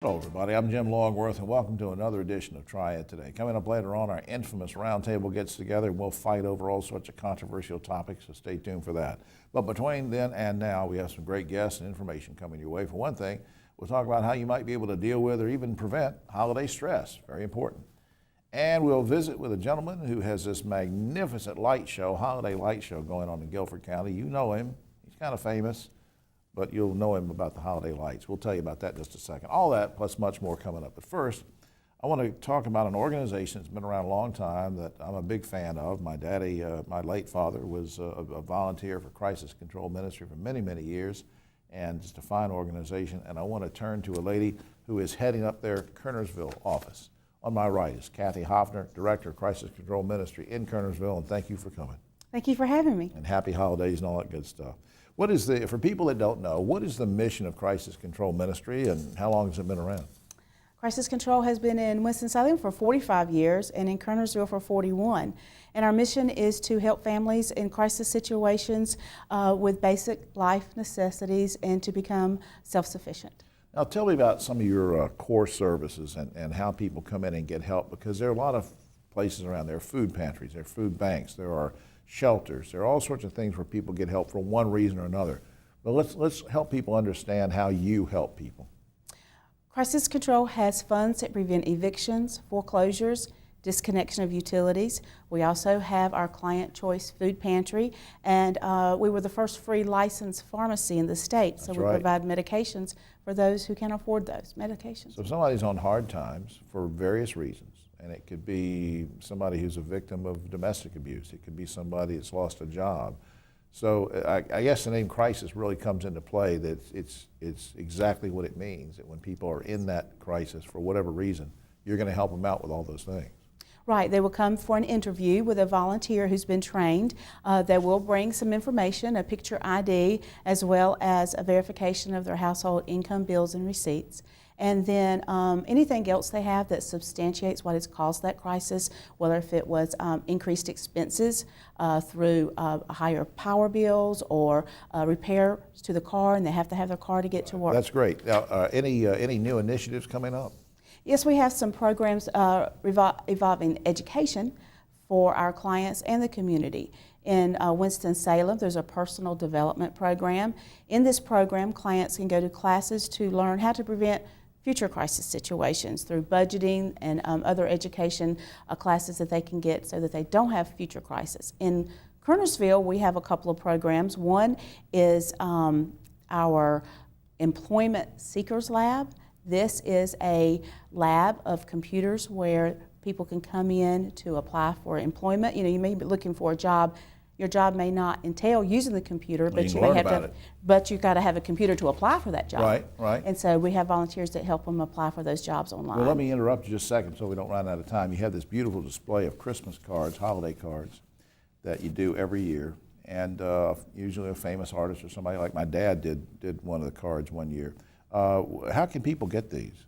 Hello everybody, I'm Jim Longworth and welcome to another edition of Triad Today. Coming up later on, our infamous roundtable gets together and we'll fight over all sorts of controversial topics, so stay tuned for that. But between then and now, we have some great guests and information coming your way. For one thing, we'll talk about how you might be able to deal with or even prevent holiday stress, very important. And we'll visit with a gentleman who has this magnificent light show, holiday light show going on in Guilford County. You know him, he's kind of famous, but you'll know him about the holiday lights. We'll tell you about that in just a second. All that plus much more coming up. But first, I want to talk about an organization that's been around a long time that I'm a big fan of. My daddy, my late father, was a volunteer for Crisis Control Ministry for many, many years, and it's a fine organization. And I want to turn to a lady who is heading up their Kernersville office. On my right is Kathy Hoffner, Director of Crisis Control Ministry in Kernersville, and thank you for coming. Thank you for having me. And happy holidays and all that good stuff. What is for people that don't know, what is the mission of Crisis Control Ministry and how long has it been around? Crisis Control has been in Winston-Salem for 45 years and in Kernersville for 41. And our mission is to help families in crisis situations with basic life necessities and to become self-sufficient. Now tell me about some of your core services and how people come in and get help, because there are a lot of places around. There are food pantries, there are food banks, there are shelters. There are all sorts of things where people get help for one reason or another. But let's help people understand how you help people. Crisis Control has funds that prevent evictions, foreclosures, disconnection of utilities. We also have our Client Choice Food Pantry, and we were the first free licensed pharmacy in the state, so we provide medications for those who can't afford those medications. So if somebody's on hard times for various reasons, and it could be somebody who's a victim of domestic abuse. It could be somebody that's lost a job. So I guess the name crisis really comes into play, that it's exactly what it means, that when people are in that crisis for whatever reason, you're going to help them out with all those things. Right, they will come for an interview with a volunteer who's been trained. They will bring some information, a picture ID, as well as a verification of their household income, bills, and receipts. And then anything else they have that substantiates what has caused that crisis, whether if it was increased expenses through higher power bills or repairs to the car, and they have to have their car to get to work. That's great. Now, any new initiatives coming up? Yes, we have some programs involving education for our clients and the community. In Winston-Salem, there's a personal development program. In this program, clients can go to classes to learn how to prevent future crisis situations through budgeting and other education classes that they can get so that they don't have future crisis. In Kernersville, we have a couple of programs. One is our Employment Seekers Lab. This is a lab of computers where people can come in to apply for employment. You know, you may be looking for a job. Your job may not entail using the computer, but you may have to. But you've got to have a computer to apply for that job. Right, right. And so we have volunteers that help them apply for those jobs online. Well, let me interrupt you just a second so we don't run out of time. You have this beautiful display of Christmas cards, holiday cards, that you do every year, and usually a famous artist or somebody like my dad did one of the cards one year. How can people get these?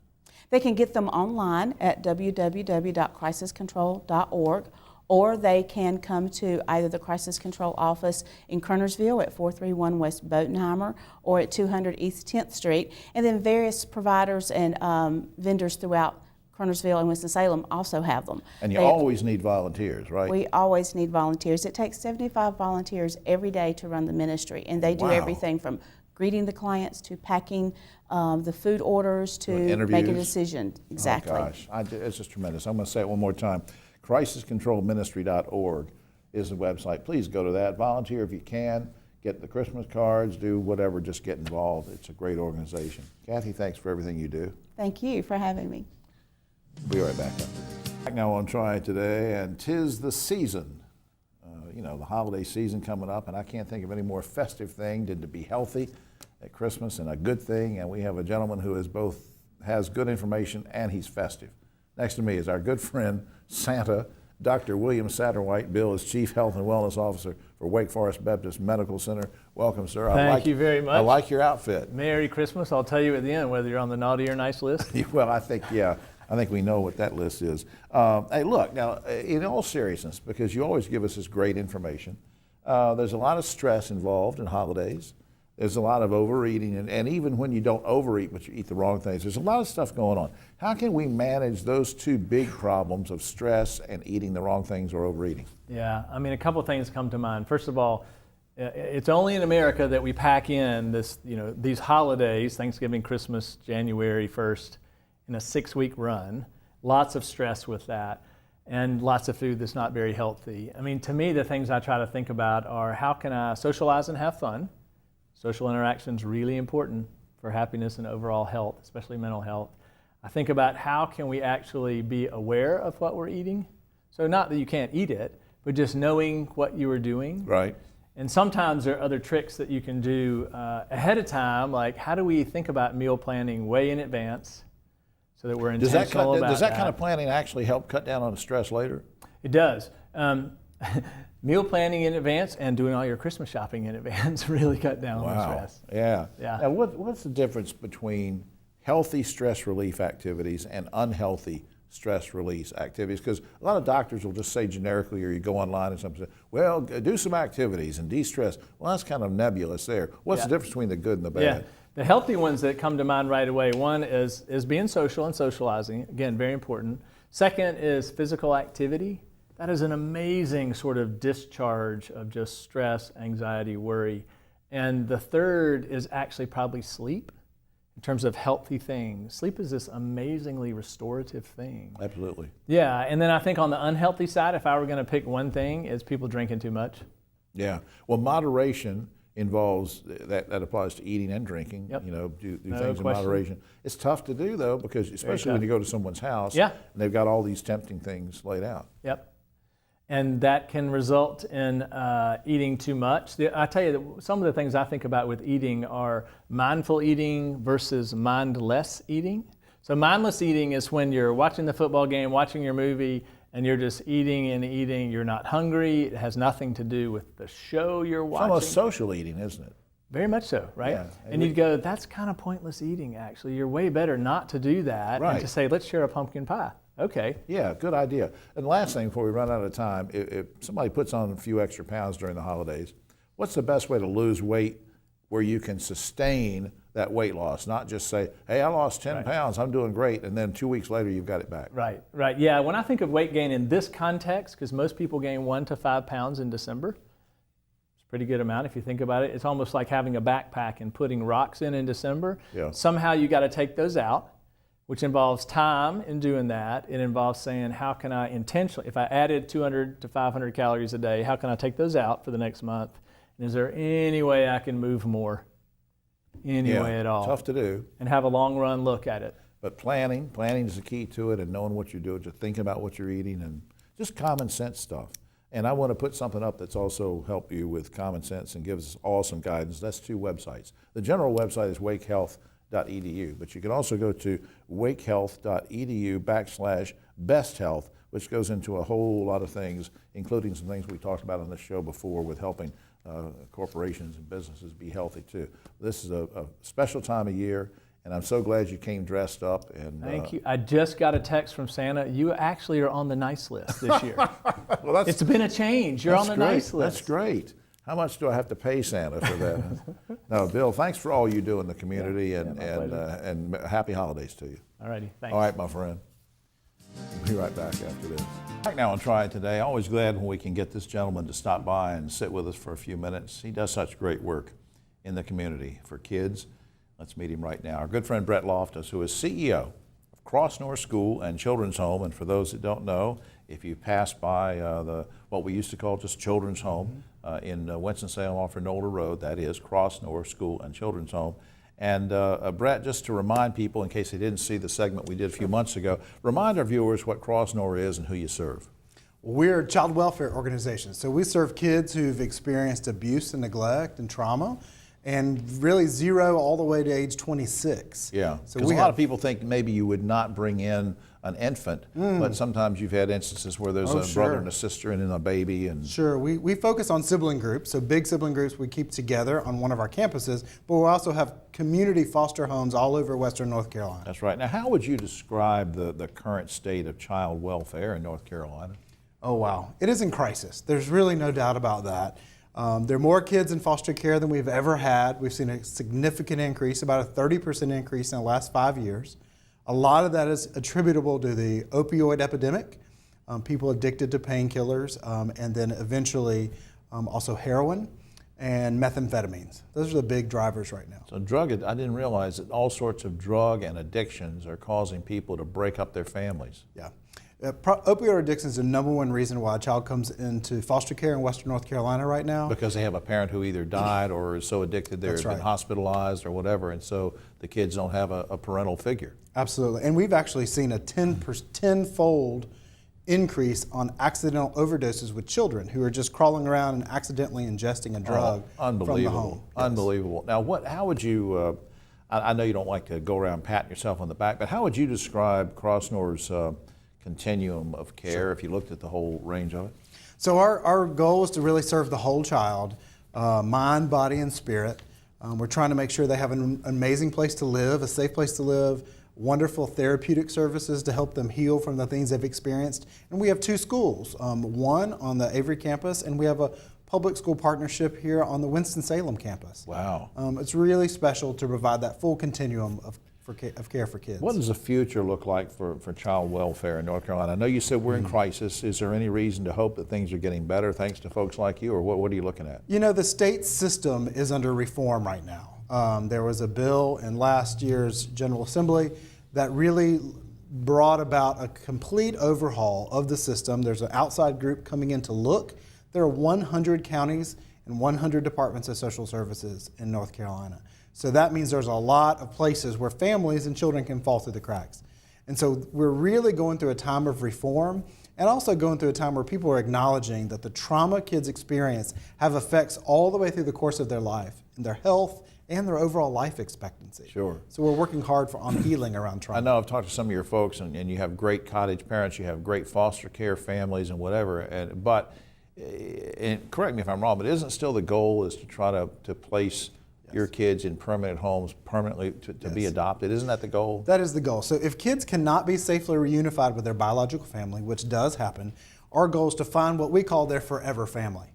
They can get them online at www.crisiscontrol.org, or they can come to either the Crisis Control office in Kernersville at 431 West Botenheimer or at 200 East 10th Street. And then various providers and vendors throughout Kernersville and Winston-Salem also have them. And you always need volunteers, right? We always need volunteers. It takes 75 volunteers every day to run the ministry, and they do everything from greeting the clients to packing the food orders to make a decision. Exactly. Oh gosh, it's just tremendous. I'm going to say it one more time. CrisisControlMinistry.org is the website. Please go to that. Volunteer if you can. Get the Christmas cards, do whatever, just get involved. It's a great organization. Kathy, thanks for everything you do. Thank you for having me. We'll be right back up. Back now on Triad Today, and 'tis the season. You know, the holiday season coming up, and I can't think of any more festive thing than to be healthy at Christmas, and a good thing. And we have a gentleman who has good information and he's festive. Next to me is our good friend, Santa, Dr. William Satterwhite. Bill is Chief Health and Wellness Officer for Wake Forest Baptist Medical Center. Welcome, sir. Thank you very much. I like your outfit. Merry Christmas. I'll tell you at the end whether you're on the naughty or nice list. Well, I think we know what that list is. Hey, look, now, in all seriousness, because you always give us this great information, there's a lot of stress involved in holidays. There's a lot of overeating, and even when you don't overeat, but you eat the wrong things, there's a lot of stuff going on. How can we manage those two big problems of stress and eating the wrong things or overeating? Yeah, I mean, a couple things come to mind. First of all, it's only in America that we pack in this, these holidays, Thanksgiving, Christmas, January 1st, in a 6-week run. Lots of stress with that, and lots of food that's not very healthy. I mean, to me, the things I try to think about are how can I socialize and have fun? Social interaction is really important for happiness and overall health, especially mental health. I think about how can we actually be aware of what we're eating. So not that you can't eat it, but just knowing what you are doing. Right. And sometimes there are other tricks that you can do ahead of time, like how do we think about meal planning way in advance so that we're intentional about that. Does that kind of planning actually help cut down on the stress later? It does. Meal planning in advance and doing all your Christmas shopping in advance really cut down on the stress. Yeah. Yeah. Now, what's the difference between healthy stress relief activities and unhealthy stress release activities? Because a lot of doctors will just say generically, or you go online and something, well, do some activities and de-stress. Well, that's kind of nebulous there. What's the difference between the good and the bad? Yeah. The healthy ones that come to mind right away, one is being social and socializing. Again, very important. Second is physical activity. That is an amazing sort of discharge of just stress, anxiety, worry. And the third is actually probably sleep in terms of healthy things. Sleep is this amazingly restorative thing. Absolutely. Yeah, and then I think on the unhealthy side, if I were going to pick one thing, is people drinking too much. Yeah. Well, moderation involves, that applies to eating and drinking. Yep. Do No things in question. moderation. It's tough to do, though, because especially when you go to someone's house Yeah. and they've got all these tempting things laid out. Yep. And that can result in eating too much. I tell you, that some of the things I think about with eating are mindful eating versus mindless eating. So mindless eating is when you're watching the football game, watching your movie, and you're just eating and eating. You're not hungry. It has nothing to do with the show you're It's watching. almost social eating, isn't it? Very much so, right? Yeah. And you'd go, that's kind of pointless eating, actually. You're way better not to do that Right. and to say, let's share a pumpkin pie. Okay. Yeah, good idea. And the last thing before we run out of time, if somebody puts on a few extra pounds during the holidays, what's the best way to lose weight where you can sustain that weight loss? Not just say, hey, I lost 10 pounds, I'm doing great, and then 2 weeks later you've got it back. Right, right. Yeah, when I think of weight gain in this context, because most people gain 1 to 5 pounds in December, it's a pretty good amount if you think about it. It's almost like having a backpack and putting rocks in December. Yeah. Somehow you got to take those out, which involves time in doing that. It involves saying, how can I intentionally, if I added 200 to 500 calories a day, how can I take those out for the next month? And is there any way I can move more? Any way at all? Tough to do. And have a long run look at it. But planning is the key to it, and knowing what you're doing, just thinking about what you're eating, and just common sense stuff. And I want to put something up that's also help you with common sense and gives us all some guidance. That's 2 websites. The general website is wakehealth.edu, but you can also go to wakehealth.edu/besthealth, which goes into a whole lot of things, including some things we talked about on this show before with helping corporations and businesses be healthy too. This is a special time of year, and I'm so glad you came dressed up. And Thank you. I just got a text from Santa. You actually are on the nice list this year. Well, It's been a change. You're on the nice list. That's great. How much do I have to pay Santa for that? No, Bill, thanks for all you do in the community, and happy holidays to you. All righty. Thanks. All right, my friend. We'll be right back after this. Right now on Triad Today, always glad when we can get this gentleman to stop by and sit with us for a few minutes. He does such great work in the community for kids. Let's meet him right now. Our good friend Brett Loftus, who is CEO of Cross North School and Children's Home. And for those that don't know, if you pass by what we used to call just Children's Home in Winston-Salem off Renolda Road, that is Cross North School and Children's Home. And Brett, just to remind people, in case they didn't see the segment we did a few months ago, remind our viewers what Cross North is and who you serve. We're a child welfare organization, so we serve kids who've experienced abuse and neglect and trauma, and really 0 all the way to age 26. Yeah, So because a lot of people think maybe you would not bring in an infant, but sometimes you've had instances where there's a brother and a sister and then a baby. And Sure, we focus on sibling groups, so big sibling groups we keep together on one of our campuses, but we also have community foster homes all over Western North Carolina. That's right. Now, how would you describe the current state of child welfare in North Carolina? Oh wow, it is in crisis. There's really no doubt about that. There are more kids in foster care than we've ever had. We've seen a significant increase, about a 30% increase in the last 5 years. A lot of that is attributable to the opioid epidemic, people addicted to painkillers, and then eventually also heroin and methamphetamines. Those are the big drivers right now. So I didn't realize that all sorts of drug and addictions are causing people to break up their families. Yeah. Opioid addiction is the number one reason why a child comes into foster care in Western North Carolina right now. Because they have a parent who either died or is so addicted they've been hospitalized or whatever, and so the kids don't have a parental figure. Absolutely. And we've actually seen a tenfold increase on accidental overdoses with children who are just crawling around and accidentally ingesting a drug from the home. Yes. Unbelievable. Now, how would you, I know you don't like to go around patting yourself on the back, but how would you describe Crossnor's continuum of care if you looked at the whole range of it? So our goal is to really serve the whole child, mind, body, and spirit. We're trying to make sure they have an amazing place to live, a safe place to live, wonderful therapeutic services to help them heal from the things they've experienced. And we have 2 schools, one on the Avery campus, and we have a public school partnership here on the Winston-Salem campus. Wow. It's really special to provide that full continuum of care for kids. What does the future look like for child welfare in North Carolina? I know you said we're in crisis. Is there any reason to hope that things are getting better thanks to folks like you, or what are you looking at? You know, the state system is under reform right now. There was a bill in last year's General Assembly that really brought about a complete overhaul of the system. There's an outside group coming in to look. There are 100 counties and 100 departments of social services in North Carolina. So that means there's a lot of places where families and children can fall through the cracks. And so we're really going through a time of reform and also going through a time where people are acknowledging that the trauma kids experience have effects all the way through the course of their life, in their health and their overall life expectancy. Sure. So we're working hard on healing around trauma. I know I've talked to some of your folks, and you have great cottage parents, you have great foster care families and whatever, but correct me if I'm wrong, but isn't still the goal is to try to place your kids in permanent homes permanently to be adopted? Isn't that the goal? That is the goal. So if kids cannot be safely reunified with their biological family, which does happen, our goal is to find what we call their forever family.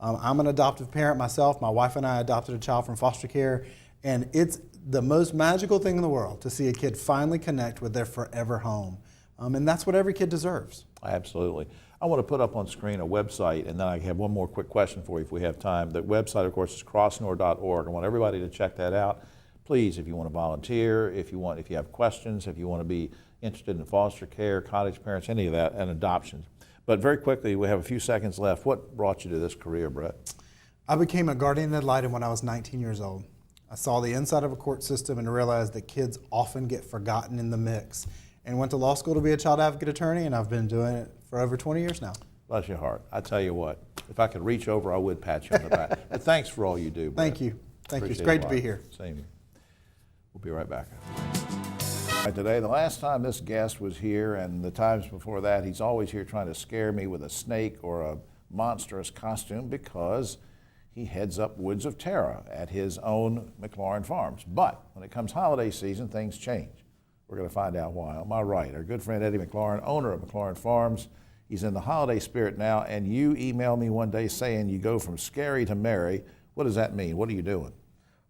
I'm an adoptive parent myself. My wife and I adopted a child from foster care, and it's the most magical thing in the world to see a kid finally connect with their forever home. And that's what every kid deserves. Absolutely. I want to put up on screen a website, and then I have one more quick question for you if we have time. The website, of course, is crossnor.org. I want everybody to check that out. Please, if you want to volunteer, if you have questions, if you want to be interested in foster care, cottage parents, any of that, and adoptions. But very quickly, we have a few seconds left. What brought you to this career, Brett? I became a guardian ad litem when I was 19 years old. I saw the inside of a court system and realized that kids often get forgotten in the mix, and went to law school to be a child advocate attorney, and I've been doing it for over 20 years now. Bless your heart. I tell you what, if I could reach over, I would pat you on the back. But thanks for all you do, Brett. Thank you. Thank you. It's Appreciate great it a to be lot. here. Same here. We'll be right back. Today, the last time this guest was here and the times before that, he's always here trying to scare me with a snake or a monstrous costume because he heads up Woods of Terror at his own McLaurin Farms. But when it comes holiday season, things change. We're going to find out why. On my right, our good friend Eddie McLaurin, owner of McLaurin Farms. He's in the holiday spirit now, and you emailed me one day saying you go from scary to merry. What does that mean? What are you doing?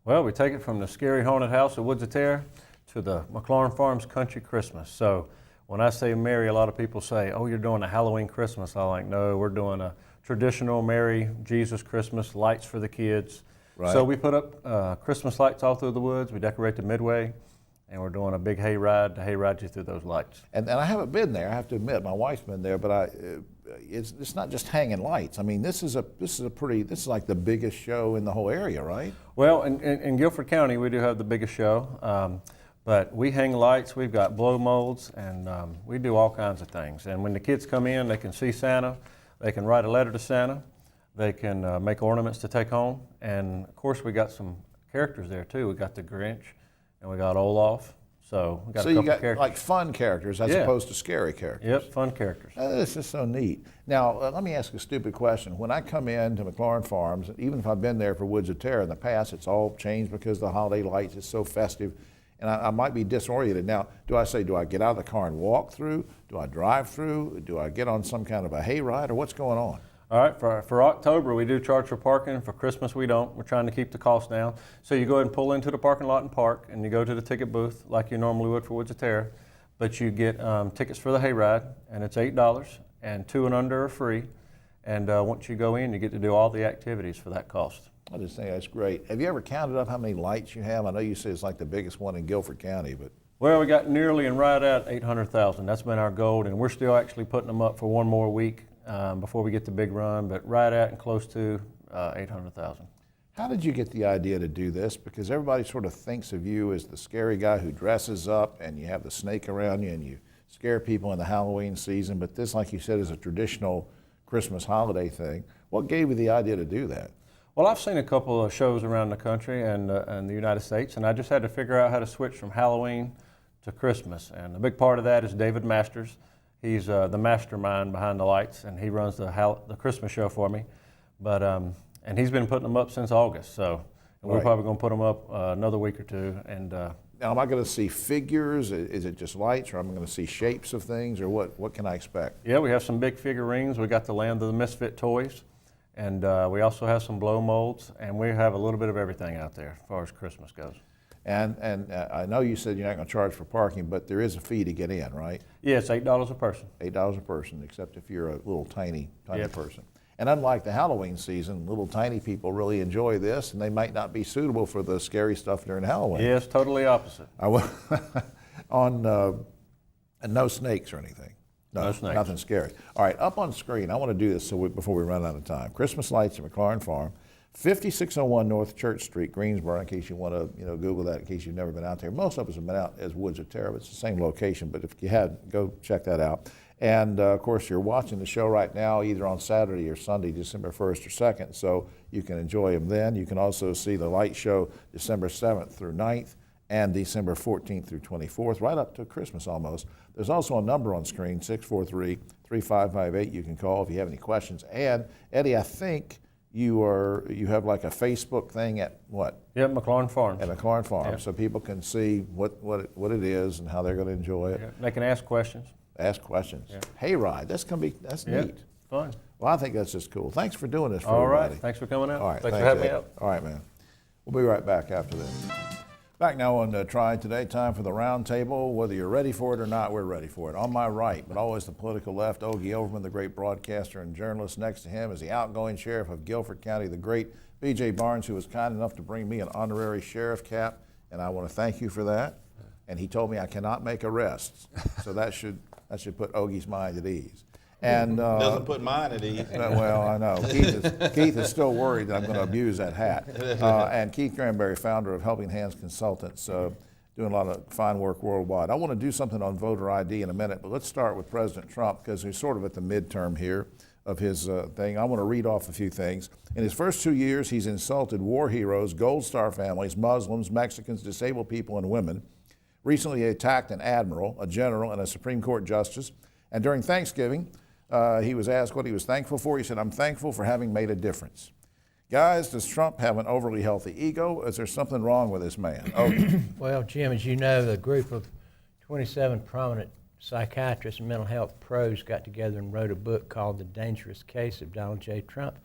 Well, we take it from the scary haunted house of Woods of Terror to the McLaurin Farms Country Christmas. So when I say merry, a lot of people say, oh, you're doing a Halloween Christmas. I'm like, no, we're doing a traditional merry Jesus Christmas, lights for the kids. Right. So we put up Christmas lights all through the woods. We decorate the midway, and we're doing a big hay ride to hayride you through those lights. And I haven't been there, I have to admit. My wife's been there, but it's not just hanging lights. I mean, this is like the biggest show in the whole area, right? Well, in Guilford County, we do have the biggest show. But we hang lights, we've got blow molds, and we do all kinds of things. And when the kids come in, they can see Santa, they can write a letter to Santa, they can make ornaments to take home. And of course, we got some characters there too. We got the Grinch, and we got Olaf. So we got a couple you got characters. like fun characters as opposed to scary characters. Yep, fun characters. This is so neat. Now, let me ask a stupid question. When I come in to McLaurin Farms, even if I've been there for Woods of Terror in the past, it's all changed because the holiday lights is so festive. And I might be disoriented. Now, do I get out of the car and walk through? Do I drive through? Do I get on some kind of a hayride, or what's going on? All right, for October, we do charge for parking. For Christmas, we don't. We're trying to keep the cost down. So you go ahead and pull into the parking lot and park, and you go to the ticket booth like you normally would for Woods of Terror. But you get tickets for the hayride, and it's $8, and 2 and under are free. And once you go in, you get to do all the activities for that cost. I just think that's great. Have you ever counted up how many lights you have? I know you say it's like the biggest one in Guilford County, but Well, we got nearly and right at 800,000. That's been our goal, and we're still actually putting them up for one more week before we get the big run, but right at and close to 800,000. how did you get the idea to do this? Because everybody sort of thinks of you as the scary guy who dresses up and you have the snake around you and you scare people in the Halloween season, but this, like you said, is a traditional Christmas holiday thing. What gave you the idea to do that? Well, I've seen a couple of shows around the country and the United States, and I just had to figure out how to switch from Halloween to Christmas. And a big part of that is David Masters. He's the mastermind behind the lights, and he runs the Christmas show for me. But and he's been putting them up since August, so we're Right. probably going to put them up another week or two. And Now, am I going to see figures? Is it just lights, or am I going to see shapes of things, or what can I expect? yeah, we have some big figurines. We got the Land of the Misfit toys, and we also have some blow molds, and we have a little bit of everything out there as far as Christmas goes. And I know you said you're not going to charge for parking, but there is a fee to get in, right? Yeah, it's $8 a person. $8 a person, except if you're a little tiny Yep. person. And unlike the Halloween season, little tiny people really enjoy this, and they might not be suitable for the scary stuff during Halloween. Yes, totally opposite. I will and no snakes or anything. No snakes. Nothing scary. All right, up on screen, I want to do this before we run out of time. Christmas lights at McLaurin Farm, 5601 North Church Street, Greensboro, in case you want to Google that in case you've never been out there. Most of us have been out as Woods of Terror, but it's the same location, but if you had, go check that out. And of course, you're watching the show right now either on Saturday or Sunday, December 1st or 2nd, so you can enjoy them then. You can also see the light show December 7th through 9th and December 14th through 24th, right up to Christmas almost. There's also a number on screen, 643-3558. You can call if you have any questions. And Eddie, I think you have like a Facebook thing at what? Yep, McLaurin Farms. At McLaurin Farm, Yep. so people can see what it is and how they're going to enjoy it. Yeah, they can ask questions. Ask questions. Yeah. Hayride, that's Yeah, neat. fun. Well, I think that's just cool. Thanks for doing this for All right, everybody. thanks for coming out. All right, thanks for having me Eddie. out. All right, man. We'll be right back after this. Back now on Triad Today, time for the round table. Whether you're ready for it or not, we're ready for it. On my right, but always the political left, Ogie Overman, the great broadcaster and journalist. Next to him is the outgoing sheriff of Guilford County, the great B.J. Barnes, who was kind enough to bring me an honorary sheriff cap, and I want to thank you for that. And he told me I cannot make arrests, so that should put Ogie's mind at ease. And Doesn't put mine at ease. well, I know. Keith is still worried that I'm going to abuse that hat. And Keith Granberry, founder of Helping Hands Consultants, doing a lot of fine work worldwide. I want to do something on voter ID in a minute, but let's start with President Trump because he's sort of at the midterm here of his thing. I want to read off a few things. In his first 2 years, he's insulted war heroes, Gold Star families, Muslims, Mexicans, disabled people, and women. Recently, he attacked an admiral, a general, and a Supreme Court justice. And during Thanksgiving, he was asked what he was thankful for. He said, "I'm thankful for having made a difference." Guys, does Trump have an overly healthy ego? Is there something wrong with this man? Okay. Well, Jim, as you know, the group of 27 prominent psychiatrists and mental health pros got together and wrote a book called The Dangerous Case of Donald J. Trump,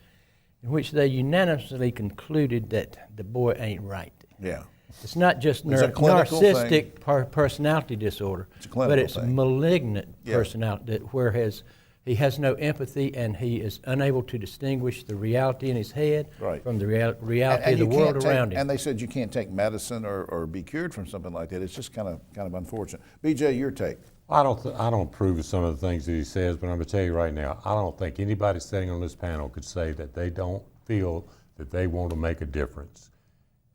in which they unanimously concluded that the boy ain't right. Yeah. It's not just It's a clinical narcissistic personality disorder, It's a clinical but it's thing. malignant Yeah. personality, whereas he has no empathy and he is unable to distinguish the reality in his head Right. from the reality of you the world can't take- around him. And they said you can't take medicine or be cured from something like that. It's just kind of unfortunate. BJ, your take. I don't approve of some of the things that he says, but I'm going to tell you right now, I don't think anybody sitting on this panel could say that they don't feel that they want to make a difference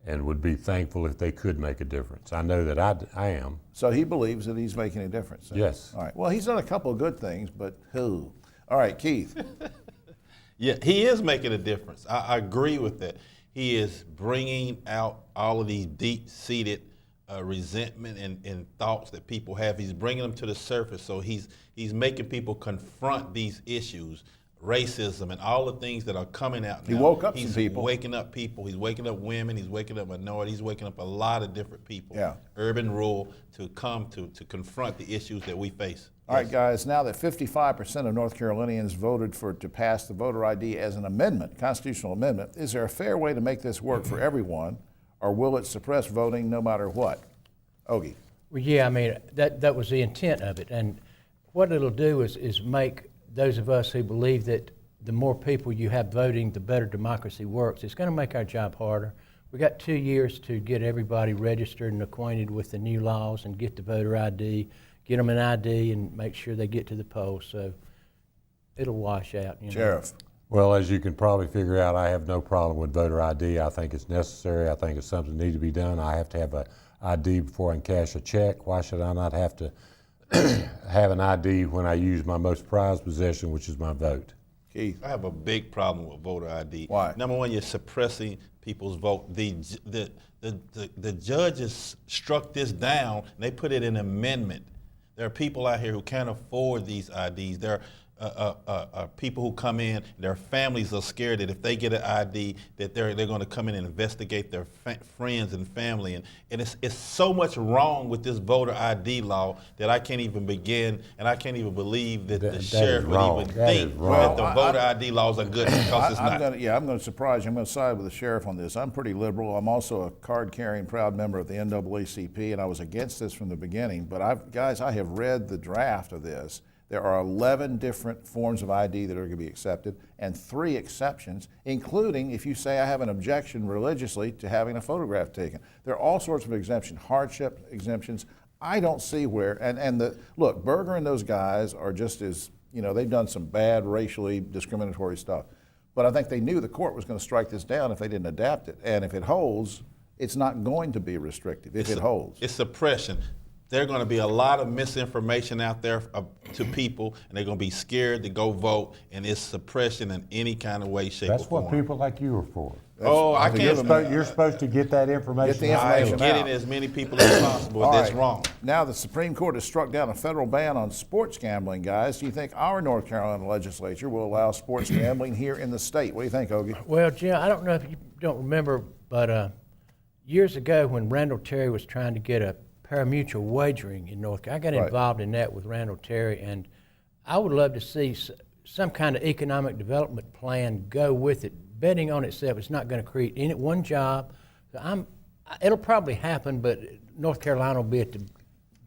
and would be thankful if they could make a difference. I know that I am. So he believes that he's making a difference. Yes. All right. Well, he's done a couple of good things, but who? All right, Keith. Yeah, he is making a difference. I agree with that. He is bringing out all of these deep-seated resentment and thoughts that people have. He's bringing them to the surface. So he's making people confront these issues racism and all the things that are coming out now. He woke up some He's people. waking up people. He's waking up women. He's waking up minorities. He's waking up a lot of different people, Yeah. urban, rural, to come to confront the issues that we face. All right, guys, now that 55% of North Carolinians voted to pass the voter ID as an amendment, constitutional amendment, is there a fair way to make this work for everyone, or will it suppress voting no matter what? Ogie. Well, yeah, I mean, that was the intent of it. And what it'll do is make those of us who believe that the more people you have voting, the better democracy works. It's going to make our job harder. We got 2 years to get everybody registered and acquainted with the new laws and get the voter ID, get them an ID, and make sure they get to the polls. So it'll wash out. You know. Sheriff. Well, as you can probably figure out, I have no problem with voter ID. I think it's necessary. I think it's something that needs to be done. I have to have an ID before I can cash a check. Why should I not have to have an ID when I use my most prized possession, which is my vote? Keith. I have a big problem with voter ID. Why? Number one, you're suppressing people's vote. The judges struck this down, and they put it in amendment. There are people out here who can't afford these IDs. There are people who come in, their families are scared that if they get an ID, that they're going to come in and investigate their friends and family. And it's so much wrong with this voter ID law that I can't even begin, and I can't even believe that the sheriff would even think that the voter ID laws are good, because it's not. I'm going to surprise you. I'm going to side with the sheriff on this. I'm pretty liberal. I'm also a card-carrying proud member of the NAACP, and I was against this from the beginning. But guys, I have read the draft of this. There are 11 different forms of ID that are going to be accepted and 3 exceptions, including if you say I have an objection religiously to having a photograph taken. There are all sorts of exemptions, hardship exemptions. I don't see where, look, Berger and those guys are just as, they've done some bad racially discriminatory stuff. But I think they knew the court was going to strike this down if they didn't adapt it. And if it holds, it's not going to be restrictive if it holds. It's suppression. There's going to be a lot of misinformation out there to people, and they're going to be scared to go vote, and it's suppression in any kind of way, shape, or form. That's what people like you are for. I can't. You're supposed to get that information. Get the information I'm getting as many people as possible. That's wrong. Now the Supreme Court has struck down a federal ban on sports gambling, guys. Do you think our North Carolina legislature will allow sports gambling here in the state? What do you think, Ogie? Well, Jim, I don't know if you don't remember, but years ago when Randall Terry was trying to get a parimutuel wagering in North Carolina, I got involved in that with Randall Terry, and I would love to see some kind of economic development plan go with it. Betting on itself is not going to create one job. So it'll probably happen, but North Carolina will be at the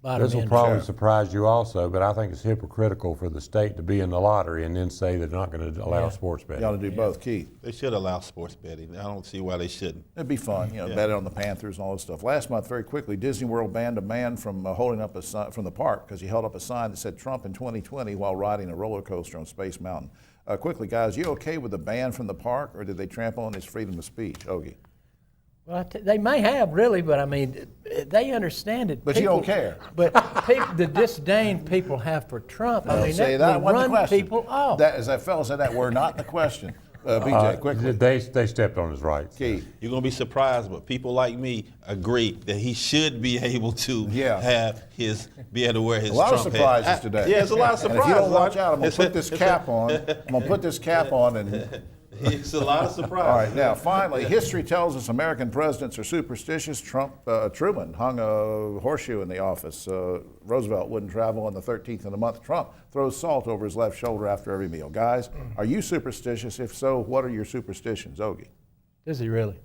bottom This will end. probably surprise you also, but I think it's hypocritical for the state to be in the lottery and then say they're not going to allow sports betting. You ought to do both, Keith. They should allow sports betting. I don't see why they shouldn't. It'd be fun, bet on the Panthers and all this stuff. Last month, very quickly, Disney World banned a man from holding up a sign from the park because he held up a sign that said Trump in 2020 while riding a roller coaster on Space Mountain. Quickly, guys, you okay with the ban from the park, or did they trample on his freedom of speech, Ogie? Well, they may have, really, but I mean, they understand it. But you don't care. But the disdain people have for Trump, I mean, Say that will wasn't the run question. people off. That, as that fellow said, that were not the question. BJ, quickly. They stepped on his rights. Keith. You're going to be surprised, but people like me agree that he should be able to be able to wear his A lot of Trump surprises hat. today. Yeah, it's a lot of surprises. And if you don't watch out, I'm going to put this cap on. And it's a lot of surprises. all right, now finally, history tells us American presidents are superstitious. Truman hung a horseshoe in the office. Roosevelt wouldn't travel on the 13th of the month. Trump throws salt over his left shoulder after every meal. Guys, are you superstitious? If so, what are your superstitions, Ogie? Does he really?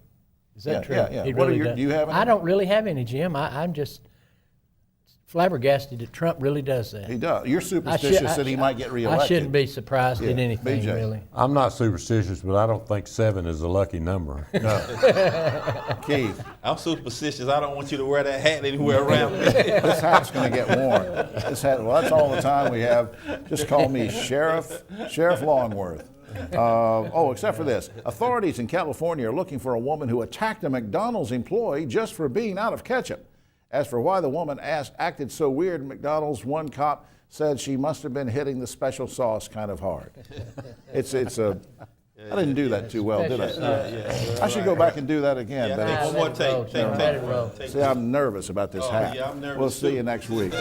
Is that true? Yeah. He What are really your- does. do you have any? I don't really have any, Jim. I'm just flabbergasted that Trump really does that. He does. You're superstitious that he might get reelected. I shouldn't be surprised at anything, BJ. really. I'm not superstitious, but I don't think 7 is a lucky number. No. Keith, I'm superstitious. I don't want you to wear that hat anywhere around me. this hat's going to get worn. Well, that's all the time we have. Just call me Sheriff Longworth. Except for this. Authorities in California are looking for a woman who attacked a McDonald's employee just for being out of ketchup. As for why the woman acted so weird at McDonald's, one cop said she must have been hitting the special sauce kind of hard. I didn't do that too well, did I? I should go back and do that again. Yeah, but take one more take. Let it roll. Take see, I'm nervous about this hat. yeah, I'm nervous We'll see too. you next week.